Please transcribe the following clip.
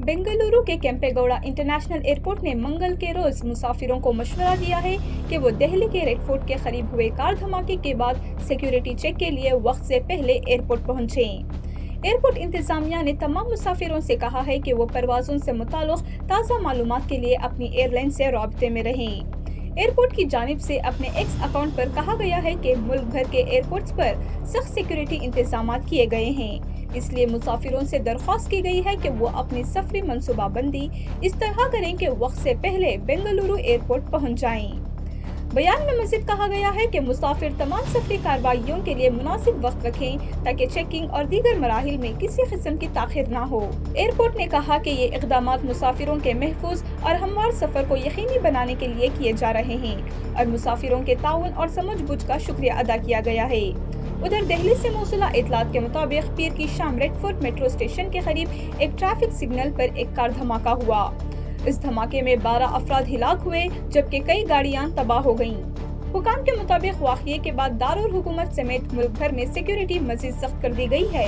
बेंगलुरु के Kempegowda international airport ने मंगल के रोज मुसाफिरों को मशवरा दिया है कि वो दिल्ली के रेड फोर्ट के करीब हुए कार धमाके के बाद सिक्योरिटी चेक के लिए वक्त से पहले एयरपोर्ट पहुंचे। एयरपोर्ट इंतजामिया ने तमाम मुसाफिरों से कहा है कि वो परवाज़ों से मुताल्लिक़ ताज़ा मालूमात के लिए अपनी एयरलाइन से राब्ते में रहें। एयरपोर्ट की जानिब से अपने एक्स अकाउंट पर कहा गया है कि मुल्क भर के एयरपोर्ट्स पर सख्त सिक्योरिटी इंतजामात किए गए हैं, इसलिए मुसाफिरों से दरख्वास्त की गई है कि वो अपनी सफरी मनसूबाबंदी इस तरह करें कि वक्त से पहले बेंगलुरु एयरपोर्ट पहुंच जाएं। बयान में मज़ीद कहा गया है कि मुसाफिर तमाम सफरी कार्रवाइयों के लिए मुनासिब वक्त रखें ताकि चेकिंग और दीगर मराहिल में किसी किस्म की ताख़ीर न हो। एयरपोर्ट ने कहा कि ये इक़दामात मुसाफिरों के महफूज और हमवार सफ़र को यकीनी बनाने के लिए किए जा रहे हैं और मुसाफिरों के ताउन और समझ-बुझ का शुक्रिया अदा किया गया है। उधर दिल्ली से मौसूला इतलात के मुताबिक पीर की शाम रेड फोर्ट मेट्रो स्टेशन के करीब एक ट्रैफिक सिग्नल पर एक कार धमाका हुआ। इस धमाके में 12 अफराद हिलाक हुए जबकि कई गाड़ियां तबाह हो गईं। हुकाम के मुताबिक वाक़ये के बाद दारुल हुकूमत समेत मुल्क भर में सिक्योरिटी मज़ीद सख्त कर दी गई है।